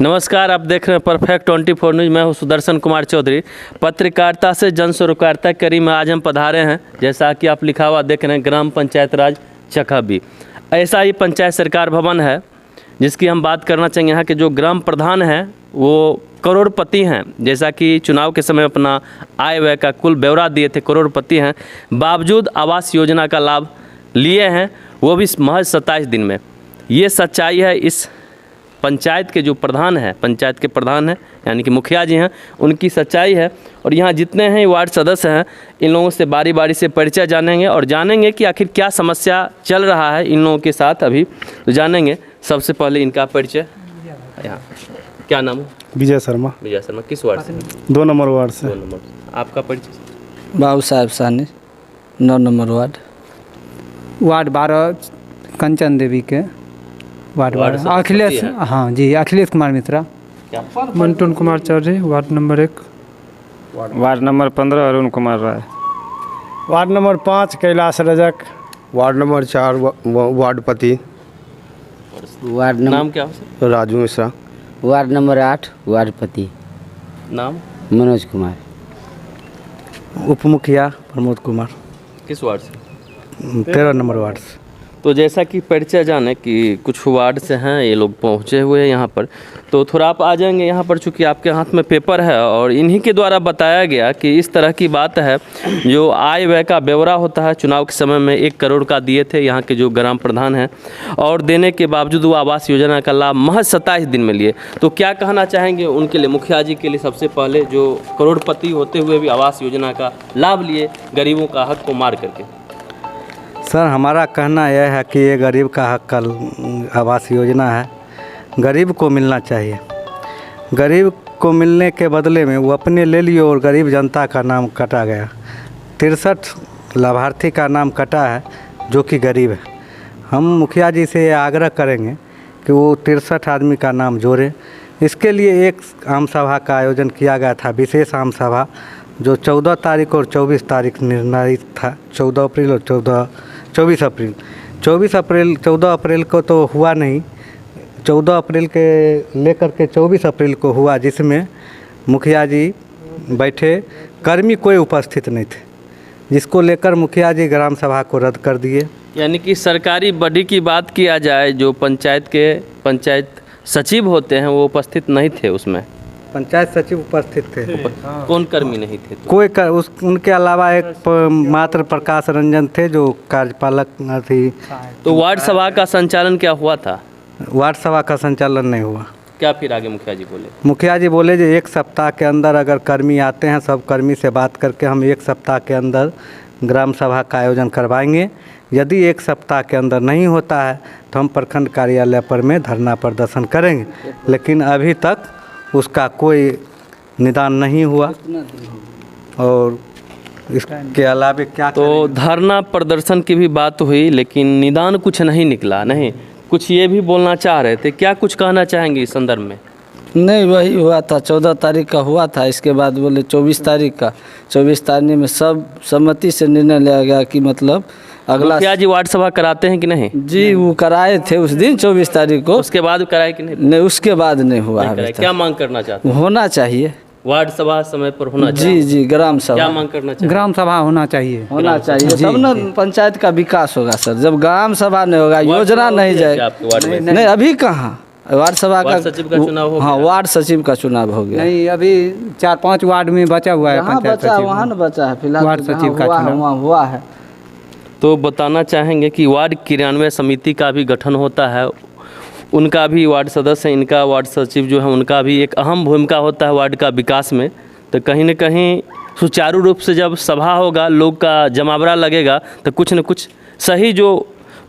नमस्कार, आप देख रहे हैं परफेक्ट 24 न्यूज़। मैं हूं सुदर्शन कुमार चौधरी। पत्रकारिता से जन सरोकारिता कड़ी में आज हम पधारे हैं। जैसा कि आप लिखा हुआ देख रहे हैं, ग्राम पंचायत राज चकाबी। ऐसा ही पंचायत सरकार भवन है जिसकी हम बात करना चाहिए। यहाँ के जो ग्राम प्रधान हैं वो करोड़पति हैं। जैसा कि चुनाव के समय अपना आय व्यय का कुल ब्यौरा दिए थे, करोड़पति हैं। बावजूद आवास योजना का लाभ लिए हैं, वो भी महज 27 दिन में। ये सच्चाई है इस पंचायत के जो प्रधान हैं, पंचायत के प्रधान हैं यानी कि मुखिया जी हैं, उनकी सच्चाई है। और यहाँ जितने हैं वार्ड सदस्य हैं, इन लोगों से बारी बारी से परिचय जानेंगे और जानेंगे कि आखिर क्या समस्या चल रहा है इन लोगों के साथ अभी, तो जानेंगे। सबसे पहले इनका परिचय। यहाँ क्या नाम है? विजय शर्मा। विजय शर्मा। किस वार्ड से? 2 नंबर वार्ड से। 2 नंबर। आपका परिचय? बाबू साहब साहनी, 9 नंबर वार्ड 12 कंचन देवी के वार्ड 12। अखिलेश, हाँ जी, Akhilesh Kumar Mitra. Mantun Kumar Chaudhary, ward number 1। Ward number 15 Arun Kumar Rai. Ward number 5 Kailash Rajak. Ward number 4 वार्डपति। वार्ड नाम क्या हो? राजू मिश्रा। वार्ड नंबर 8 वार्डपति। नाम? मनोज कुमार। उप मुखिया प्रमोद कुमार। किस वार्ड से? 13 नंबर वार्ड से। तो जैसा कि परिचय जाने कि कुछ वार्ड से हैं ये लोग पहुँचे हुए हैं यहाँ पर, तो थोड़ा आप आ जाएंगे यहाँ पर। चूँकि आपके हाथ में पेपर है और इन्हीं के द्वारा बताया गया कि इस तरह की बात है। जो आय व्यय का ब्यौरा होता है, चुनाव के समय में 1 करोड़ का दिए थे यहाँ के जो ग्राम प्रधान हैं, और देने के बावजूद वो आवास योजना का लाभ महज 27 दिन में लिए। तो क्या कहना चाहेंगे उनके लिए, मुखिया जी के लिए? सबसे पहले जो करोड़पति होते हुए भी आवास योजना का लाभ लिए, गरीबों का हक को मार करके। सर, हमारा कहना यह है कि ये गरीब का हक का आवास योजना है, गरीब को मिलना चाहिए। गरीब को मिलने के बदले में वो अपने ले लिए और गरीब जनता का नाम कटा गया। 63 लाभार्थी का नाम कटा है जो कि गरीब है। हम मुखिया जी से आग्रह करेंगे कि वो 63 आदमी का नाम जोड़े। इसके लिए एक आम सभा का आयोजन किया गया था, विशेष आम सभा, जो 14 तारीख और 24 तारीख निर्धारित था। 14 अप्रैल और 24 अप्रैल। 14 अप्रैल को तो हुआ नहीं, 14 अप्रैल के लेकर के 24 अप्रैल को हुआ, जिसमें मुखिया जी बैठे, कर्मी कोई उपस्थित नहीं थे, जिसको लेकर मुखिया जी ग्राम सभा को रद्द कर दिए। यानी कि सरकारी बॉडी की बात किया जाए, जो पंचायत सचिव होते हैं वो उपस्थित नहीं थे उसमें। पंचायत सचिव उपस्थित थे। कौन कर्मी नहीं थे? उनके अलावा एक मात्र प्रकाश रंजन थे जो कार्यपालक थी। तो वार्ड सभा का संचालन क्या हुआ था? वार्ड सभा का संचालन नहीं हुआ। क्या फिर आगे मुखिया जी बोले? मुखिया जी बोले जो 1 सप्ताह के अंदर अगर कर्मी आते हैं, सब कर्मी से बात करके हम 1 सप्ताह के अंदर ग्राम सभा का आयोजन करवाएंगे। यदि 1 सप्ताह के अंदर नहीं होता है तो हम प्रखंड कार्यालय पर में धरना प्रदर्शन करेंगे। लेकिन अभी तक उसका कोई निदान नहीं हुआ। और इसके अलावा क्या तो धरना प्रदर्शन की भी बात हुई लेकिन निदान कुछ नहीं निकला। नहीं, कुछ ये भी बोलना चाह रहे थे, क्या कुछ कहना चाहेंगे इस संदर्भ में? नहीं, वही हुआ था, 14 तारीख का हुआ था। इसके बाद बोले 24 तारीख का। 24 तारीख में सब सहमति से निर्णय लिया गया कि मतलब अगला। मुखिया जी वार्ड सभा कराते हैं कि नहीं? जी, वो कराए थे उस दिन 24 तारीख को। उसके बाद कराए कि नहीं? नहीं, उसके बाद नहीं हुआ। क्या मांग करना चाहते हैं? होना चाहिए वार्ड सभा समय पर होना चाहिए। जी, ग्राम सभा। क्या मांग करना चाहिए? ग्राम सभा होना चाहिए। तब ना पंचायत का विकास होगा सर। जब ग्राम सभा नहीं होगा, योजना नहीं जाएगी। नहीं, अभी कहाँ वार्ड सभा का सचिव का चुनाव हो गया? हाँ, वार्ड सचिव का चुनाव हो गया। नहीं, अभी 4-5 वार्ड में बचा हुआ है। वहाँ न बचा है फिलहाल, वार्ड सचिव का चुनाव हुआ है। तो बताना चाहेंगे कि वार्ड क्रियान्वयन समिति का भी गठन होता है, उनका भी वार्ड सदस्य हैं, इनका वार्ड सचिव जो है उनका भी एक अहम भूमिका होता है वार्ड का विकास में। तो कहीं न कहीं सुचारू रूप से जब सभा होगा, लोग का जमावड़ा लगेगा, तो कुछ न कुछ सही जो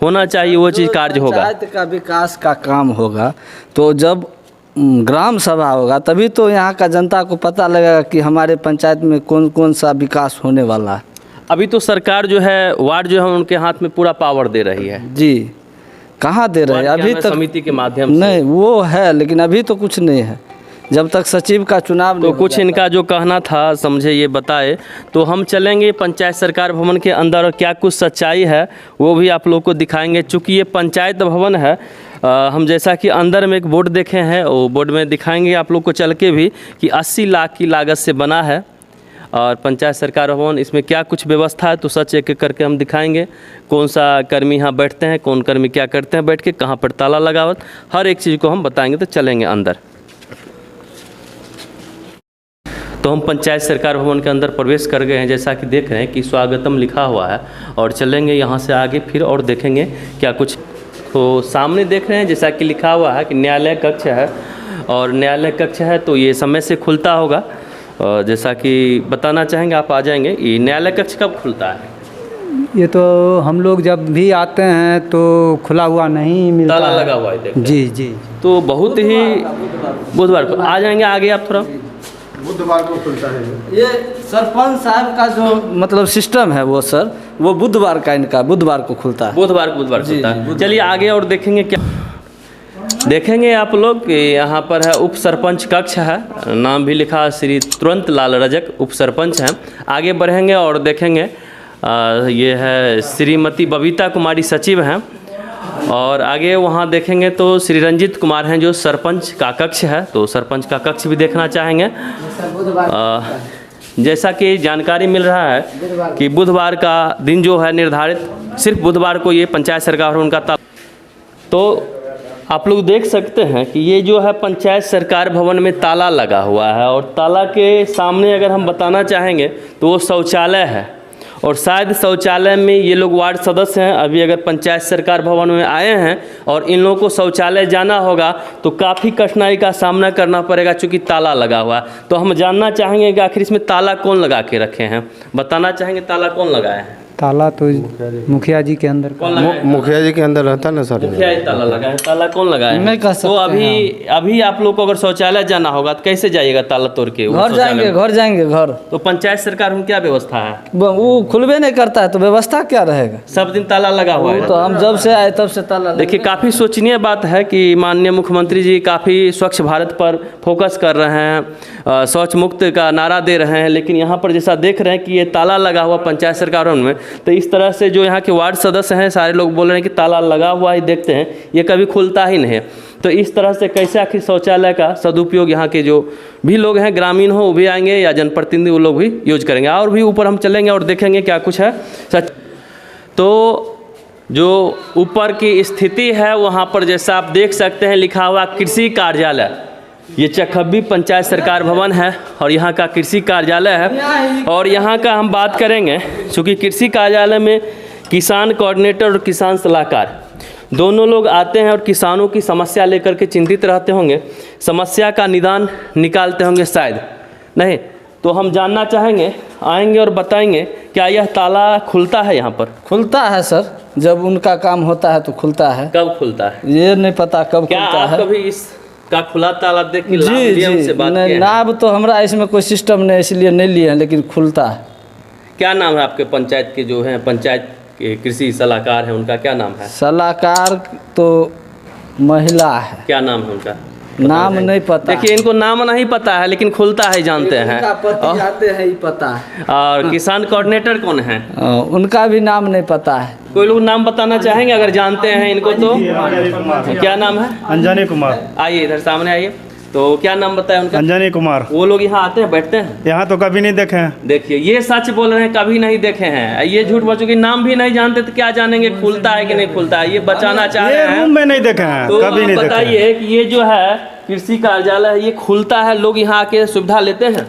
होना चाहिए वो चीज़ कार्य होगा। पंचायत का विकास का काम होगा तो जब ग्राम सभा होगा तभी तो यहाँ का जनता को पता लगेगा कि हमारे पंचायत में कौन कौन सा विकास होने वाला है। अभी तो सरकार जो है वार्ड जो है उनके हाथ में पूरा पावर दे रही है। जी, कहाँ दे रहे हैं अभी तक? समिति के माध्यम से नहीं, वो है लेकिन अभी तो कुछ नहीं है। जब तक सचिव का चुनाव तो कुछ इनका जो कहना था समझे ये बताए, तो हम चलेंगे पंचायत सरकार भवन के अंदर और क्या कुछ सच्चाई है वो भी आप लोग को दिखाएंगे। चूँकि ये पंचायत भवन है हम जैसा कि अंदर में एक बोर्ड देखे हैं, वो बोर्ड में दिखाएंगे आप लोग को चल के भी कि 80 लाख की लागत से बना है और पंचायत सरकार भवन, इसमें क्या कुछ व्यवस्था है तो सच एक एक करके हम दिखाएंगे। कौन सा कर्मी यहाँ बैठते हैं, कौन कर्मी क्या करते हैं बैठ के, कहाँ पर ताला लगावत, हर एक चीज़ को हम बताएंगे। तो चलेंगे अंदर। तो हम पंचायत सरकार भवन के अंदर प्रवेश कर गए हैं, जैसा कि देख रहे हैं कि स्वागतम लिखा हुआ है और चलेंगे यहाँ से आगे फिर और देखेंगे क्या कुछ। तो सामने देख रहे हैं जैसा कि लिखा हुआ है कि न्यायालय कक्ष है और न्यायालय कक्ष है तो ये समय से खुलता होगा। और जैसा कि बताना चाहेंगे आप, आ जाएंगे। ये न्यायालय कक्ष कब खुलता है? ये तो हम लोग जब भी आते हैं तो खुला हुआ नहीं मिलता ताला है। लगा हुआ है, देख रहे हैं। जी जी। तो बहुत ही बुधवार को आ जाएंगे आगे आप थोड़ा। बुधवार को खुलता है। ये सरपंच साहब का जो मतलब सिस्टम है वो सर, वो बुधवार का इनका बुधवार को खुलता है। बुधवार खुलता है। चलिए आगे और देखेंगे क्या देखेंगे आप लोग कि यहाँ पर है उप सरपंच कक्ष है, नाम भी लिखा है श्री तुरंत लाल रजक, उप सरपंच हैं। आगे बढ़ेंगे और देखेंगे ये है श्रीमती बबीता कुमारी सचिव हैं और आगे वहाँ देखेंगे तो श्री रंजीत कुमार हैं जो सरपंच का कक्ष है, तो सरपंच का कक्ष भी देखना चाहेंगे। जैसा कि जानकारी मिल रहा है कि बुधवार का दिन जो है निर्धारित, सिर्फ बुधवार को ये पंचायत सरकार भवन का ताला। तो आप लोग देख सकते हैं कि ये जो है पंचायत सरकार भवन में ताला लगा हुआ है और ताला के सामने अगर हम बताना चाहेंगे तो वो शौचालय है और शायद शौचालय में ये लोग वार्ड सदस्य हैं। अभी अगर पंचायत सरकार भवन में आए हैं और इन लोगों को शौचालय जाना होगा तो काफ़ी कठिनाई का सामना करना पड़ेगा चूँकि ताला लगा हुआ है। तो हम जानना चाहेंगे कि आखिर इसमें ताला कौन लगा के रखे हैं, बताना चाहेंगे ताला कौन लगाए हैं? ताला तो मुखिया जी के अंदर कौन लगाए हैं? मुखिया जी के अंदर रहता ना सर। मुखिया जी ताला लगाए हैं। ताला कौन लगाए हैं? नहीं कह सकते तो अभी आप लोग को अगर शौचालय जाना होगा तो कैसे जाइएगा ताला तोड़ के? घर जाएंगे घर। तो पंचायत सरकार में क्या व्यवस्था है? वो खुलबे नहीं करता है तो व्यवस्था क्या रहेगा? सब दिन ताला लगा हुआ है। तो हम जब से आए तब से ताला लगा। देखिए काफ़ी शोचनीय बात है कि माननीय मुख्यमंत्री जी काफ़ी स्वच्छ भारत पर फोकस कर रहे हैं, शौच मुक्त का नारा दे रहे हैं, लेकिन यहाँ पर जैसा देख रहे हैं कि ये ताला लगा हुआ पंचायत सरकार भवन में, तो इस तरह से जो यहाँ के वार्ड सदस्य हैं सारे लोग बोल रहे हैं कि ताला लगा हुआ ही देखते हैं, ये कभी खुलता ही नहीं है। तो इस तरह से कैसे आखिर शौचालय का सदुपयोग यहाँ के जो भी लोग हैं, ग्रामीण हो वो भी आएंगे या जनप्रतिनिधि वो लोग भी यूज करेंगे। और भी ऊपर हम चलेंगे और देखेंगे क्या कुछ है सच। तो जो ऊपर की स्थिति है वहाँ पर जैसा आप देख सकते हैं लिखा हुआ कृषि कार्यालय, ये चकहब्बी पंचायत सरकार भवन है और यहाँ का कृषि कार्यालय है। और यहाँ का हम बात करेंगे चूँकि कृषि कार्यालय में किसान कोऑर्डिनेटर और किसान सलाहकार दोनों लोग आते हैं और किसानों की समस्या लेकर के चिंतित रहते होंगे, समस्या का निदान निकालते होंगे शायद नहीं। तो हम जानना चाहेंगे, आएंगे और बताएंगे क्या यह ताला खुलता है यहाँ पर? खुलता है सर, जब उनका काम होता है तो खुलता है। कब खुलता है ये नहीं पता कब क्या खुलता आप है। कभी इस का खुला ताला देख के लाभ जी लिए जी उनसे बात किए नहीं, हैं? नाम तो हमरा इसमें कोई सिस्टम नहीं इसलिए नहीं लिए हैं, लेकिन खुलता है। क्या नाम है आपके पंचायत के जो हैं पंचायत के कृषि सलाहकार हैं, उनका क्या नाम है? सलाहकार तो महिला है, क्या नाम है उनका? नाम नहीं पता। देखिए इनको नाम नहीं पता है लेकिन खुलता है जानते हैं। उनका पति आते हैं, ये पता है। और किसान कोऑर्डिनेटर कौन है? उनका भी नाम नहीं पता है। कोई लोग नाम बताना चाहेंगे अगर जानते हैं इनको तो? क्या नाम है? अंजनी कुमार। आइए इधर सामने आइए। तो क्या नाम बताया उनका? अंजनी कुमार। वो लोग यहाँ आते हैं बैठते हैं? यहाँ तो कभी नहीं देखे हैं। देखिए ये सच बोल रहे हैं, कभी नहीं देखे हैं। ये झूठ बोल चुके, नाम भी नहीं जानते तो क्या जानेंगे खुलता है कि नहीं खुलता है? ये बचाना चाह रहे ये हैं। रूम में नहीं देखे हैं, तो कभी नहीं देखे हैं। बताइए कि ये जो है कृषि कार्यालय है, ये खुलता है, लोग यहाँ आके सुविधा लेते हैं?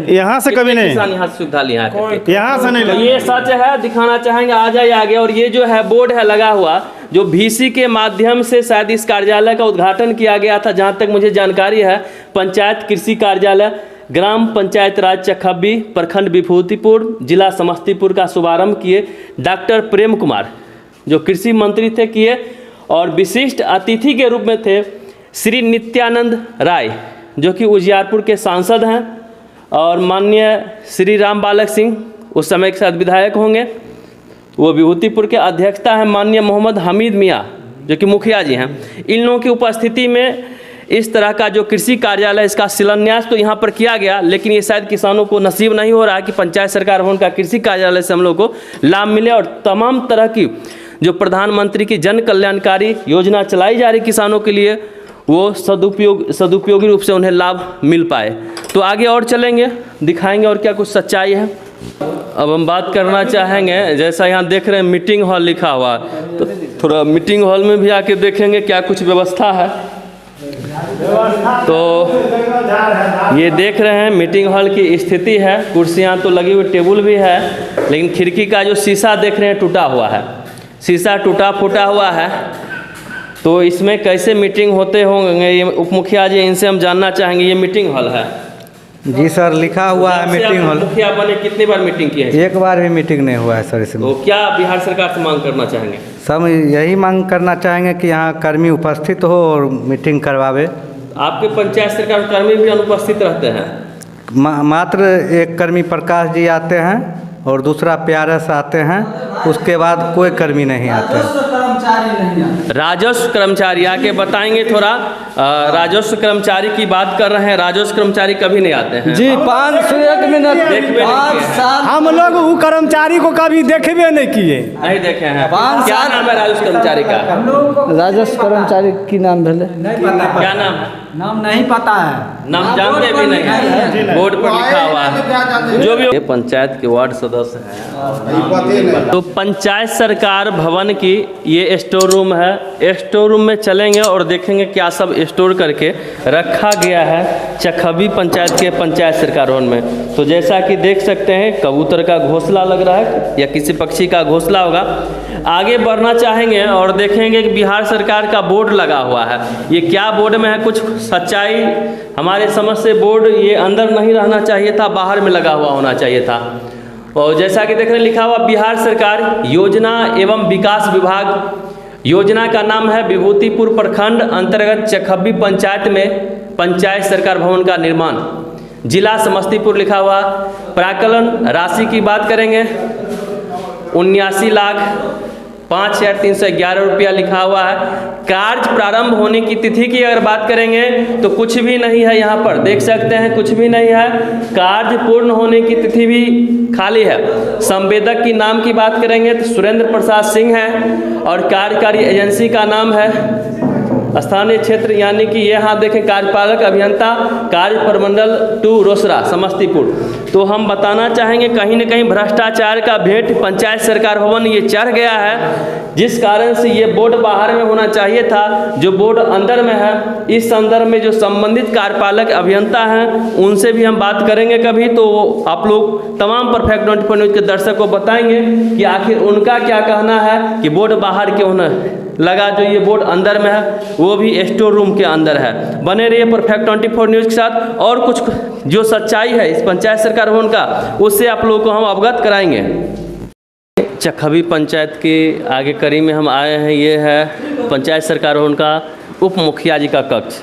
यहाँ से कभी कितने नहीं, किसान यहाँ से सुविधा लिए आके? यहाँ से नहीं तो लेते। ये सच है, दिखाना चाहेंगे, आ जाइए आगे। और ये जो है बोर्ड है लगा हुआ, जो VC के माध्यम से शायद इस कार्यालय का उद्घाटन किया गया था, जहाँ तक मुझे जानकारी है। पंचायत कृषि कार्यालय ग्राम पंचायत राज चकहब्बी, प्रखंड विभूतिपुर, जिला समस्तीपुर का शुभारंभ किए डॉक्टर प्रेम कुमार, जो कृषि मंत्री थे, किए। और विशिष्ट अतिथि के रूप में थे श्री नित्यानंद राय, जो कि उजियारपुर के सांसद हैं, और माननीय श्री राम बालक सिंह उस समय के साथ विधायक होंगे, वो विभूतिपुर के अध्यक्षता है माननीय मोहम्मद हमीद मियाँ, जो कि मुखिया जी हैं। इन लोगों की उपस्थिति में इस तरह का जो कृषि कार्यालय, इसका शिलान्यास तो यहाँ पर किया गया, लेकिन ये शायद किसानों को नसीब नहीं हो रहा कि पंचायत सरकार भवन का कृषि कार्यालय से हम लोग को लाभ मिले और तमाम तरह की जो प्रधानमंत्री की जन कल्याणकारी योजना चलाई जा रही किसानों के लिए वो सदुपयोगी रूप से उन्हें लाभ मिल पाए। तो आगे और चलेंगे, दिखाएंगे और क्या कुछ सच्चाई है। अब हम बात करना चाहेंगे, जैसा यहाँ देख रहे हैं मीटिंग हॉल लिखा हुआ, तो थोड़ा मीटिंग हॉल में भी आके देखेंगे क्या कुछ व्यवस्था है। तो ये देख रहे हैं मीटिंग हॉल की स्थिति है, कुर्सियाँ तो लगी हुई, टेबल भी है, लेकिन खिड़की का जो शीशा देख रहे हैं टूटा हुआ है, शीशा टूटा फूटा हुआ है। तो इसमें कैसे मीटिंग होते होंगे ये उप मुखिया जी, इनसे हम जानना चाहेंगे। ये मीटिंग हॉल है जी सर, लिखा हुआ है मीटिंग हॉल। मुखिया बने कितनी बार मीटिंग की है? एक बार भी मीटिंग नहीं हुआ है सर इसमें। तो क्या बिहार सरकार से मांग करना चाहेंगे? सब यही मांग करना चाहेंगे कि यहाँ कर्मी उपस्थित हो और मीटिंग करवावे। आपके पंचायत सरकार कर्मी भी अनुपस्थित रहते हैं? मात्र एक कर्मी प्रकाश जी आते हैं और दूसरा प्यारस आते हैं, उसके बाद कोई कर्मी नहीं आते हैं। राजस्व कर्मचारी आके बताएंगे थोड़ा। राजस्व कर्मचारी की बात कर रहे हैं, राजस्व कर्मचारी कभी नहीं आते हैं जी। 501 मिनट, देखबे नहीं 5 किए। साल हम लोग वो कर्मचारी को कभी देखबे नहीं किए। नहीं देखे हैं। 5 क्या साल नाम है राजस्व कर्मचारी का? राजस्व कर्मचारी की नाम भेले नहीं पता, क्या नाम है? नाम नहीं पता है। नाम जानते भी नहीं है, बोर्ड पर लिखा हुआ है जो भी। ये पंचायत के वार्ड सदस्य हैं। तो पंचायत सरकार भवन की ये स्टोर रूम है। स्टोर रूम में चलेंगे और देखेंगे क्या सब स्टोर करके रखा गया है चखबी पंचायत के पंचायत सरकार भवन में। तो जैसा कि देख सकते हैं कबूतर का घोंसला लग रहा है या किसी पक्षी का घोंसला होगा। आगे बढ़ना चाहेंगे और देखेंगे कि बिहार सरकार का बोर्ड लगा हुआ है। ये क्या बोर्ड में है, कुछ सच्चाई हमारे समझ से बोर्ड ये अंदर नहीं रहना चाहिए था, बाहर में लगा हुआ होना चाहिए था। और जैसा कि देख रहे हैं लिखा हुआ बिहार सरकार योजना एवं विकास विभाग। योजना का नाम है विभूतिपुर प्रखंड अंतर्गत चखबी पंचायत में पंचायत सरकार भवन का निर्माण, जिला समस्तीपुर लिखा हुआ। प्राकलन राशि की बात करेंगे 79,05,311 रुपया लिखा हुआ है। कार्य प्रारंभ होने की तिथि की अगर बात करेंगे तो कुछ भी नहीं है, यहाँ पर देख सकते हैं कुछ भी नहीं है। कार्य पूर्ण होने की तिथि भी खाली है। संवेदक की नाम की बात करेंगे तो सुरेंद्र प्रसाद सिंह है और कार्यकारी एजेंसी का नाम है स्थानीय क्षेत्र, यानी कि यहाँ देखें कार्यपालक अभियंता कार्य प्रमंडल 2 रोसड़ा समस्तीपुर। तो हम बताना चाहेंगे कहीं न कहीं भ्रष्टाचार का भेंट पंचायत सरकार भवन ये चढ़ गया है, जिस कारण से ये बोर्ड बाहर में होना चाहिए था, जो बोर्ड अंदर में है। इस संदर्भ में जो संबंधित कार्यपालक अभियंता हैं उनसे भी हम बात करेंगे कभी, तो आप लोग तमाम परफेक्ट 24 न्यूज़ के दर्शक को बताएंगे कि आखिर उनका क्या कहना है कि बोर्ड बाहर क्यों न लगा, जो ये बोर्ड अंदर में है वो भी स्टोर रूम के अंदर है। बने रहिए परफेक्ट 24 न्यूज़ के साथ, और कुछ जो सच्चाई है इस पंचायत सरकार भवन का उससे आप लोगों को हम अवगत कराएंगे। चखबी पंचायत के आगे करी में हम आए हैं। ये है पंचायत सरकार भवन का उप मुखिया जी का कक्ष।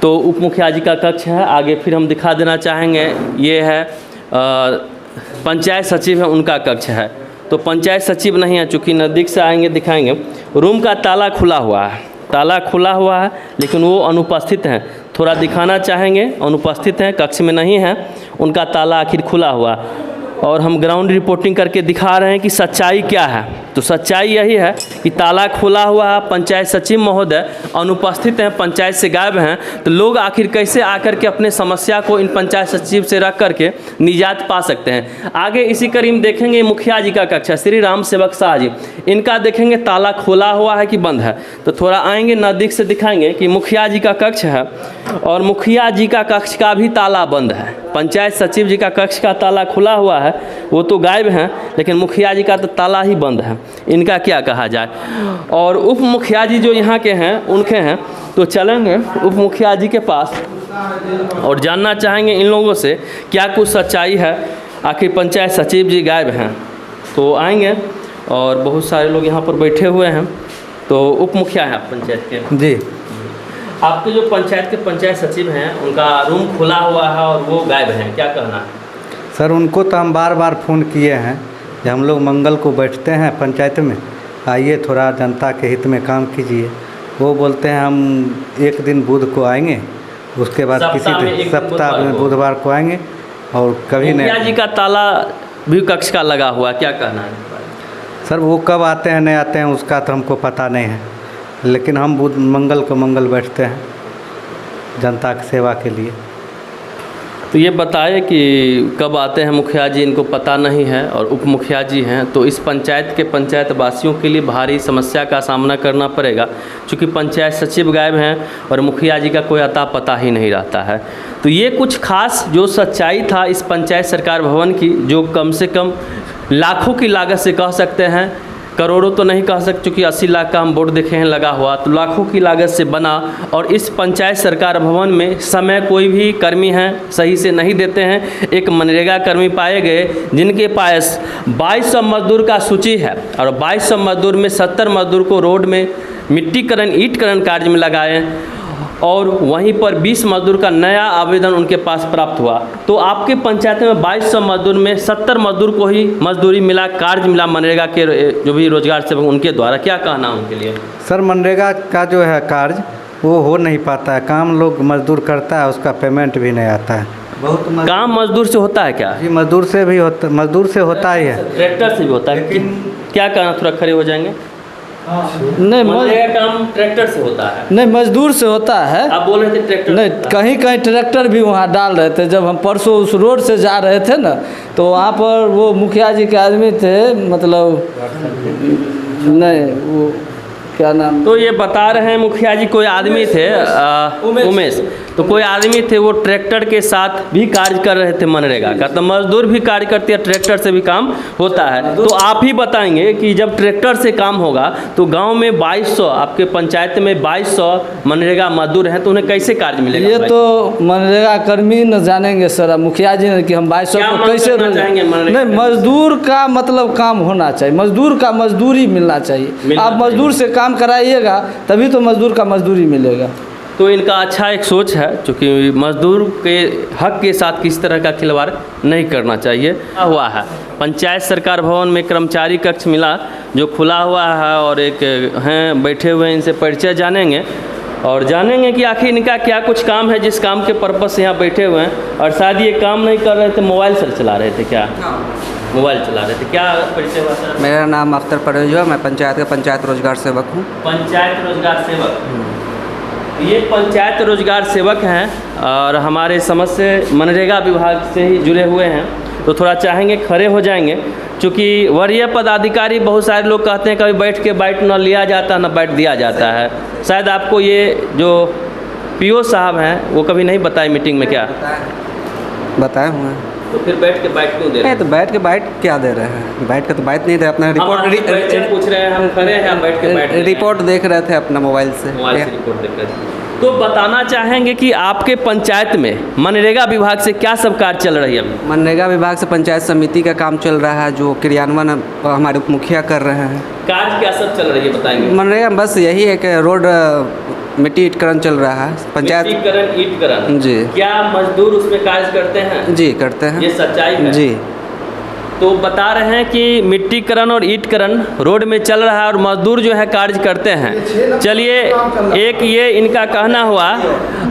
तो उप मुखिया जी का कक्ष है, आगे फिर हम दिखा देना चाहेंगे। ये है पंचायत सचिव है, उनका कक्ष है। तो पंचायत सचिव नहीं है, चूँकि नज़दीक से आएंगे दिखाएंगे। रूम का ताला खुला हुआ है, ताला खुला हुआ है लेकिन वो अनुपस्थित हैं। थोड़ा दिखाना चाहेंगे, अनुपस्थित हैं, कक्ष में नहीं है, उनका ताला आखिर खुला हुआ। और हम ग्राउंड रिपोर्टिंग करके दिखा रहे हैं कि सच्चाई क्या है। तो सच्चाई यही है कि ताला खुला हुआ है, पंचायत सचिव महोदय अनुपस्थित हैं, पंचायत से गायब हैं। तो लोग आखिर कैसे आकर के अपने समस्या को इन पंचायत सचिव से रख करके निजात पा सकते हैं। आगे इसी कड़ी में देखेंगे मुखिया जी का कक्ष है, श्री राम सेवक शाह जी, इनका देखेंगे ताला खुला हुआ है कि बंद है। तो थोड़ा आएंगे नज़दीक से दिखाएंगे कि मुखिया जी का कक्ष है और मुखिया जी का कक्ष का भी ताला बंद है। पंचायत सचिव जी का कक्ष का ताला खुला हुआ है, वो तो गायब हैं, लेकिन मुखिया जी का तो ताला ही बंद है। इनका क्या कहा जाए। और उप मुखिया जी जो यहाँ के हैं उनके हैं, तो चलेंगे उप मुखिया जी के पास और जानना चाहेंगे इन लोगों से क्या कुछ सच्चाई है, आखिर पंचायत सचिव जी गायब हैं। तो आएंगे और बहुत सारे लोग यहाँ पर बैठे हुए हैं। तो उप मुखिया हैं आप पंचायत के जी। आपके जो पंचायत के पंचायत सचिव हैं उनका रूम खुला हुआ है और वो गायब हैं, क्या कहना है? सर उनको तो हम बार बार फ़ोन किए हैं कि हम लोग मंगल को बैठते हैं पंचायत में, आइए थोड़ा जनता के हित में काम कीजिए। वो बोलते हैं हम एक दिन बुध को आएंगे, उसके बाद किसी दिन सप्ताह में बुधवार को आएंगे, और कभी नहीं। मुखिया जी का ताला भी कक्ष का लगा हुआ है, क्या कहना है? सर वो कब आते हैं नहीं आते हैं उसका तो हमको पता नहीं है, लेकिन हम बुध मंगल को मंगल बैठते हैं जनता की सेवा के लिए। तो ये बताए कि कब आते हैं मुखिया जी, इनको पता नहीं है, और उप मुखिया जी हैं, तो इस पंचायत के पंचायत वासियों के लिए भारी समस्या का सामना करना पड़ेगा, क्योंकि पंचायत सचिव गायब हैं और मुखिया जी का कोई अता पता ही नहीं रहता है। तो ये कुछ खास जो सच्चाई था इस पंचायत सरकार भवन की, जो कम से कम लाखों की लागत से कह सकते हैं, करोड़ों तो नहीं कह सकते क्योंकि 80 लाख का हम बोर्ड देखे हैं लगा हुआ, तो लाखों की लागत से बना। और इस पंचायत सरकार भवन में समय कोई भी कर्मी हैं सही से नहीं देते हैं। एक मनरेगा कर्मी पाए गए जिनके पास 2200 मजदूर का सूची है, और 2200 मजदूर में 70 मजदूर को रोड में मिट्टीकरण ईंटकरण कार्य में लगाए, और वहीं पर 20 मजदूर का नया आवेदन उनके पास प्राप्त हुआ। तो आपके पंचायत में 2200 मजदूर में 70 मजदूर को ही मजदूरी मिला, कार्य मिला मनरेगा के जो भी रोजगार सेवक उनके द्वारा, क्या कहना उनके लिए? सर मनरेगा का जो है कार्य वो हो नहीं पाता है, काम लोग मजदूर करता है उसका पेमेंट भी नहीं आता है। बहुत काम मजदूर से होता है क्या? जी मजदूर से भी होता, मजदूर से होता ही है, ट्रैक्टर से भी होता है। क्या कहना, थोड़ा खड़े हो जाएंगे? नहीं मनरेगा काम ट्रैक्टर से होता है? नहीं, मजदूर से होता है। आप बोल रहे थे ट्रैक्टर नहीं, कहीं कहीं ट्रैक्टर भी वहाँ डाल रहे थे। जब हम परसों उस रोड से जा रहे थे ना, तो वहाँ पर वो मुखिया जी के आदमी थे, मतलब नहीं वो क्या नाम, तो ये बता रहे हैं मुखिया जी कोई आदमी थे उमेश, तो कोई आदमी थे वो ट्रैक्टर के साथ भी कार्य कर रहे थे मनरेगा का। तो मजदूर भी कार्य करते हैं, ट्रैक्टर से भी काम होता है। तो आप ही बताएंगे कि जब ट्रैक्टर से काम होगा तो गांव में 2200, आपके पंचायत में 2200 मनरेगा मजदूर हैं, तो उन्हें कैसे कार्य मिलेगा? ये तो मनरेगा कर्मी न जानेंगे सर, मुखिया जी ने, कि हम 2200 को कैसे चाहेंगे? नहीं, मजदूर का मतलब काम होना चाहिए, मजदूर का मजदूरी मिलना चाहिए। आप मजदूर से काम कराइएगा तभी तो मजदूर का मजदूरी मिलेगा। तो इनका अच्छा एक सोच है, क्योंकि मजदूर के हक के साथ किस तरह का खिलवाड़ नहीं करना चाहिए। हुआ है पंचायत सरकार भवन में कर्मचारी कक्ष मिला जो खुला हुआ है, और एक हैं बैठे हुए, इनसे परिचय जानेंगे और जानेंगे कि आखिर इनका क्या कुछ काम है जिस काम के पर्पज़ से यहाँ बैठे हुए हैं। और शायद ये काम नहीं कर रहे थे, मोबाइल सर चला रहे थे क्या? मोबाइल चला रहे थे। क्या परिचय हुआ सर? मेरा नाम अख्तर परवेज है, मैं पंचायत का पंचायत रोजगार सेवक हूँ। पंचायत रोजगार सेवक, ये पंचायत रोजगार सेवक हैं और हमारे समझ से मनरेगा विभाग से ही जुड़े हुए हैं। तो थोड़ा चाहेंगे खड़े हो जाएंगे, क्योंकि वरीय पदाधिकारी बहुत सारे लोग कहते हैं कभी बैठ के बाइट न लिया जाता न बाइट दिया जाता है। शायद आपको ये जो पीओ साहब हैं वो कभी नहीं बताए मीटिंग में? क्या बताए हुए हैं। तो फिर बैठ के बाइट क्यों दे रहे हैं? तो बैठ के बाइट क्या दे रहे हैं? बैठ के तो बाइट नहीं दे, अपना रिपोर्ट पूछ रहे हैं, हम खड़े हैं, बैठ के बाइट रिपोर्ट देख रहे थे अपना मोबाइल से। रिपोर्ट देख रहे थे। तो बताना चाहेंगे कि आपके पंचायत में मनरेगा विभाग से क्या सब कार्य चल रही है अभी? मनरेगा विभाग से पंचायत समिति का काम चल रहा है, जो क्रियान्वयन हमारे उप मुखिया कर रहे हैं। कार्य क्या सब चल रही है बताएंगे? मनरेगा बस यही एक रोड मिट्टी ईंटकरण चल रहा है पंचायत। मिट्टीकरण ईंटकरण जी। क्या मजदूर उसमें कार्य करते हैं? जी करते हैं। ये सच्चाई है? जी। तो बता रहे हैं कि मिट्टीकरण और ईंटकरण रोड में चल रहा है और मजदूर जो है कार्य करते हैं। चलिए, एक ये इनका कहना हुआ,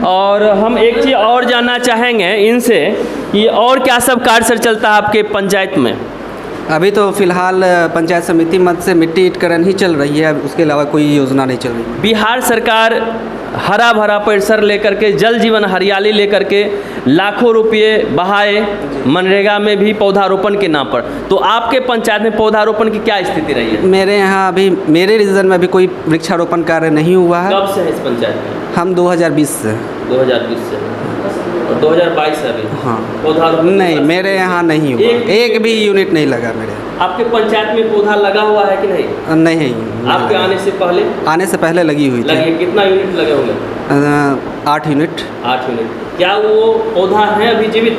और हम एक चीज़ और जानना चाहेंगे इनसे कि और क्या सब कार्य सर चलता है आपके पंचायत में? अभी तो फिलहाल पंचायत समिति मद से मिट्टी ईंटकरण ही चल रही है, उसके अलावा कोई योजना नहीं चल रही। बिहार सरकार हरा भरा परिसर लेकर के, जल जीवन हरियाली लेकर के लाखों रुपये बहाए मनरेगा में भी पौधारोपण के नाम पर। तो आपके पंचायत में पौधारोपण की क्या स्थिति रही है? मेरे यहाँ अभी मेरे रीजन में अभी कोई वृक्षारोपण कार्य नहीं हुआ है। कब से है इस पंचायत में? हम 2020 से। 2020 से और 2022 से अभी? हाँ। पौधारोपण नहीं, मेरे यहाँ नहीं हुआ, एक भी यूनिट नहीं लगा मेरे। आपके पंचायत में पौधा लगा हुआ है कि नहीं? नहीं। आपके आने से पहले? आने से पहले लगी हुई थी। कितना यूनिट लगे होंगे? 8 यूनिट। 8 यूनिट। क्या वो पौधा है अभी जीवित?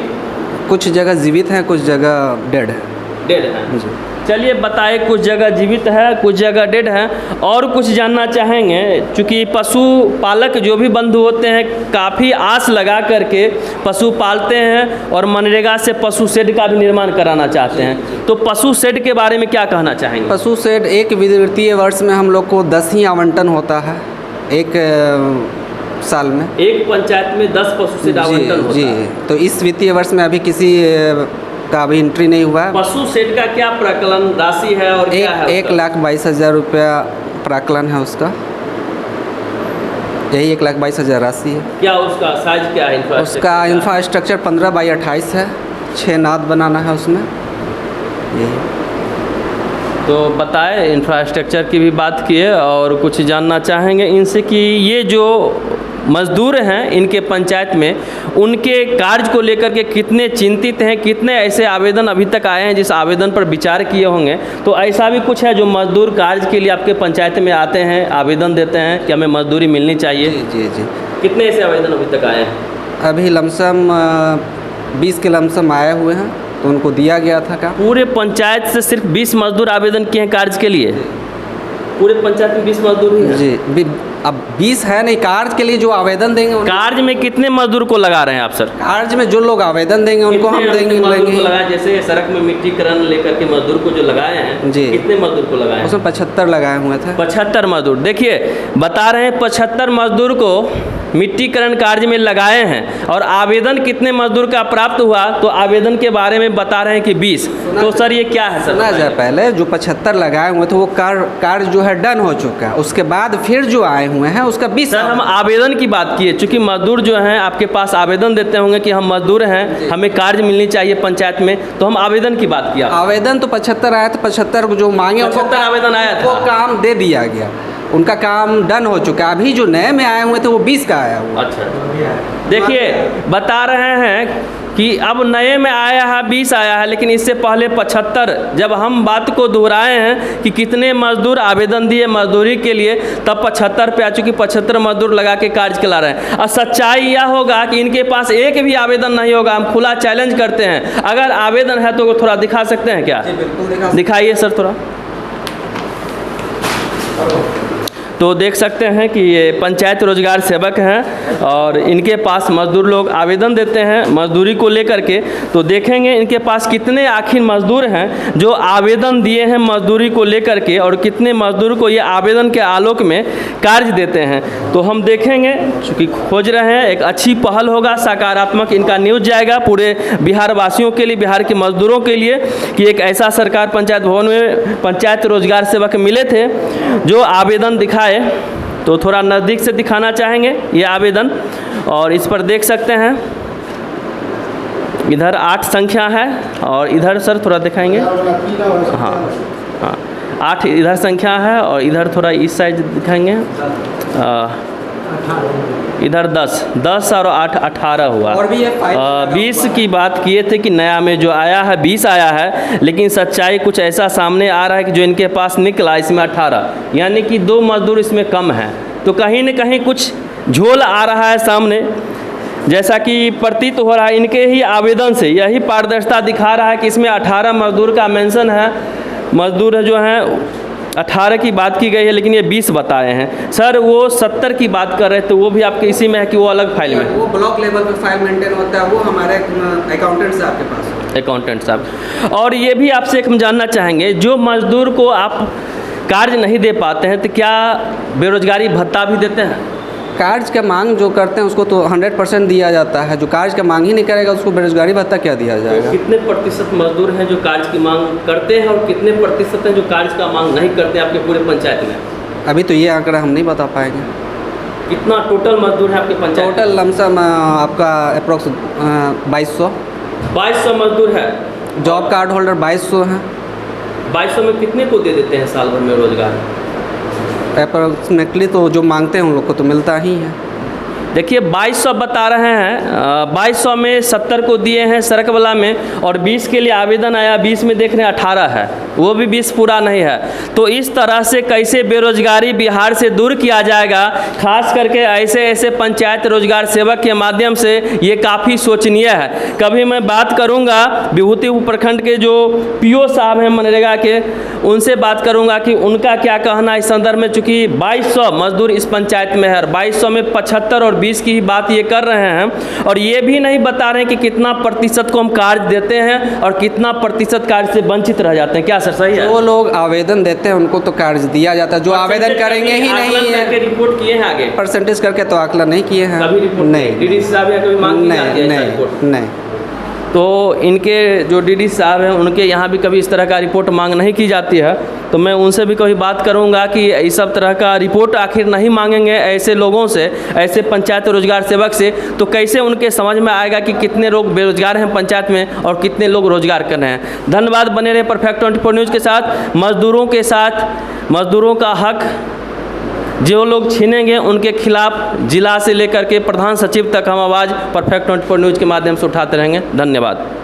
कुछ जगह जीवित है, कुछ जगह डेड है। डेड है जी। चलिए बताए, कुछ जगह जीवित है, कुछ जगह डेड है। और कुछ जानना चाहेंगे, चूँकि पशुपालक जो भी बंधु होते हैं काफ़ी आस लगा करके पशु पालते हैं और मनरेगा से पशु शेड का भी निर्माण कराना चाहते हैं। तो पशु शेड के बारे में क्या कहना चाहेंगे? पशु शेड एक वित्तीय वर्ष में हम लोग को 10 ही आवंटन होता है एक साल में। एक पंचायत में 10 पशु शेड आवंटन होता है। जी। तो इस वित्तीय वर्ष में अभी किसी का अभी एंट्री नहीं हुआ है। पशु शेड का क्या प्राकलन राशि है और क्या है? 1,22,000 रुपया प्राकलन है उसका, यही 1,22,000 राशि है। क्या उसका साइज क्या है? उसका इंफ्रास्ट्रक्चर 15/28 है, 6 नाद बनाना है उसमें। यही तो बताए, इंफ्रास्ट्रक्चर की भी बात किए और कुछ जानना चाहेंगे इनसे कि ये जो मजदूर हैं इनके पंचायत में, उनके कार्य को लेकर के कितने चिंतित हैं, कितने ऐसे आवेदन अभी तक आए हैं जिस आवेदन पर विचार किए होंगे। तो ऐसा भी कुछ है जो मजदूर कार्य के लिए आपके पंचायत में आते हैं, आवेदन देते हैं कि हमें मजदूरी मिलनी चाहिए? जी। कितने ऐसे आवेदन अभी तक आए हैं? अभी लमसम 20 के लमसम आए हुए हैं, तो उनको दिया गया था काम। पूरे पंचायत से सिर्फ 20 मजदूर आवेदन किए हैं कार्य के लिए? पूरे पंचायत में 20 मजदूर ही हैं? जी, अब 20 है नहीं, कार्य के लिए जो आवेदन देंगे कार्य में कितने मजदूर को लगा रहे हैं आप सर? कार्य में जो लोग आवेदन देंगे उनको हम कितने मजदूर लेंगे। को लगाए? जैसे सड़क में मिट्टीकरण लेकर के मजदूर को जो लगाए हैं, जी। कितने मजदूर को लगाए हैं? उसमें 75 लगाए हुए थे। 75 मजदूर। देखिए, बता रहे हैं 75 मजदूर को मिट्टीकरण कार्य में लगाए हैं और आवेदन कितने मजदूर का प्राप्त हुआ, तो आवेदन के बारे में बता रहे हैं कि 20। तो सर ये क्या है सर? सुना जाए, पहले जो 75 लगाए हुए थे वो कार्य जो है डन हो चुका है, उसके बाद फिर जो आए हुए हैं उसका 20। सर हम आवेदन की बात किए, चूँकि मजदूर जो हैं आपके पास आवेदन देते होंगे कि हम मजदूर हैं, हमें कार्य मिलनी चाहिए पंचायत में, तो हम आवेदन की बात किया। आवेदन तो 75 आया था, 75 जो मांगे 75 आवेदन आया था, वो काम दे दिया गया, उनका काम डन हो चुका है। अभी जो नए में आए हुए थे वो 20 का आया हुआ। अच्छा, देखिए बता रहे हैं कि अब नए में आया है 20 आया है, लेकिन इससे पहले 75, जब हम बात को दोहराए हैं कि कितने मजदूर आवेदन दिए मजदूरी के लिए, तब 75 पे आ चुकी, 75 मजदूर लगा के कार्य चला रहे हैं। और सच्चाई यह होगा कि इनके पास एक भी आवेदन नहीं होगा। हम खुला चैलेंज करते हैं, अगर आवेदन है तो थोड़ा दिखा सकते हैं क्या? बिल्कुल दिखाइए सर थोड़ा। तो देख सकते हैं कि ये पंचायत रोजगार सेवक हैं और इनके पास मजदूर लोग आवेदन देते हैं मजदूरी को लेकर के। तो देखेंगे इनके पास कितने आखिर मजदूर हैं जो आवेदन दिए हैं मजदूरी को लेकर के, और कितने मजदूर को ये आवेदन के आलोक में कार्य देते हैं। तो हम देखेंगे, चूँकि खोज रहे हैं, एक अच्छी पहल होगा, सकारात्मक इनका न्यूज़ जाएगा पूरे बिहार वासियों के लिए, बिहार के मजदूरों के लिए, कि एक ऐसा सरकार पंचायत भवन में पंचायत रोजगार सेवक मिले थे जो आवेदन दिखाए। तो थोड़ा नज़दीक से दिखाना चाहेंगे ये आवेदन, और इस पर देख सकते हैं इधर 8 संख्या है और इधर सर थोड़ा दिखाएंगे। हाँ 8 इधर संख्या है और इधर थोड़ा इस साइड दिखाएंगे। इधर 10 और 8 18 हुआ। और भी 20 की बात किए थे कि नया में जो आया है 20 आया है, लेकिन सच्चाई कुछ ऐसा सामने आ रहा है कि जो इनके पास निकला इसमें 18, यानी कि 2 मजदूर इसमें कम हैं। तो कहीं न कहीं कुछ झोल आ रहा है सामने, जैसा कि प्रतीत हो रहा है इनके ही आवेदन से। यही पारदर्शिता दिखा रहा है कि इसमें 18 मजदूर का मेंशन है। मजदूर जो हैं 18 की बात की गई है, लेकिन ये 20 बताए हैं। सर वो 70 की बात कर रहे थे, वो भी आपके इसी में है कि वो अलग फाइल में? वो ब्लॉक लेवल पे फाइल मेंटेन होता है, वो हमारे अकाउंटेंट साहब के पास। अकाउंटेंट साहब। और ये भी आपसे एक हम जानना चाहेंगे, जो मजदूर को आप कार्य नहीं दे पाते हैं तो क्या बेरोजगारी भत्ता भी देते हैं? कार्य का मांग जो करते हैं उसको तो 100% दिया जाता है। जो कार्य का मांग ही नहीं करेगा उसको बेरोजगारी भत्ता क्या दिया जाएगा? कितने प्रतिशत मजदूर हैं जो कार्य की मांग करते हैं और कितने प्रतिशत हैं जो कार्य का मांग नहीं करते हैं आपके पूरे पंचायत में? अभी तो ये आंकड़ा हम नहीं बता पाएंगे। कितना टोटल मजदूर है आपके पंचायत? टोटल लमसम आपका अप्रोक्स 2200 मजदूर है। जॉब कार्ड होल्डर 2200 हैं। 2200 में कितने को दे देते हैं साल भर में रोजगार? अप्रोक्सीमेटली तो जो मांगते हैं उन लोग को तो मिलता ही है। देखिए 2200 बता रहे हैं, 2200 में 70 को दिए हैं सड़क वाला में, और 20 के लिए आवेदन आया, 20 में देख रहे हैं 18 है, वो भी 20 पूरा नहीं है। तो इस तरह से कैसे बेरोजगारी बिहार से दूर किया जाएगा, खास करके ऐसे पंचायत रोजगार सेवक के माध्यम से, ये काफ़ी शोचनीय है। कभी मैं बात करूँगा विभूतिपुर प्रखंड के जो PO साहब हैं मनरेगा के, उनसे बात करूँगा कि उनका क्या कहना इस संदर्भ में, चूँकि 2200 मजदूर इस पंचायत में है, 2200 में 75 और 20 की ही बात ये कर रहे हैं, और ये भी नहीं बता रहे हैं कि कितना प्रतिशत को हम कार्य देते हैं और कितना प्रतिशत कार्य से वंचित रह जाते हैं। क्या सर सही है? वो लोग आवेदन देते हैं उनको तो कार्य दिया जाता है, जो आवेदन करेंगे ही नहीं है। रिपोर्ट किए हैं आगे परसेंटेज करके तो आकलन नहीं किए हैं। कभी रिपोर्ट नहीं DDC साहब या कभी मांग की जाती है ऐसा रिपोर्ट? नहीं। तो इनके जो डीडी साहब हैं उनके यहाँ भी कभी इस तरह का रिपोर्ट मांग नहीं की जाती है। तो मैं उनसे भी कभी बात करूँगा कि इस सब तरह का रिपोर्ट आखिर नहीं मांगेंगे ऐसे लोगों से, ऐसे पंचायत रोजगार सेवक से, तो कैसे उनके समझ में आएगा कि कितने लोग बेरोजगार हैं पंचायत में और कितने लोग रोजगार कर रहे हैं। धन्यवाद। बने रहे परफेक्ट 24 न्यूज़ के साथ। मजदूरों का हक जो लोग छीनेंगे उनके खिलाफ जिला से लेकर के प्रधान सचिव तक हम आवाज़ परफेक्ट 24 न्यूज़ के माध्यम से उठाते रहेंगे। धन्यवाद।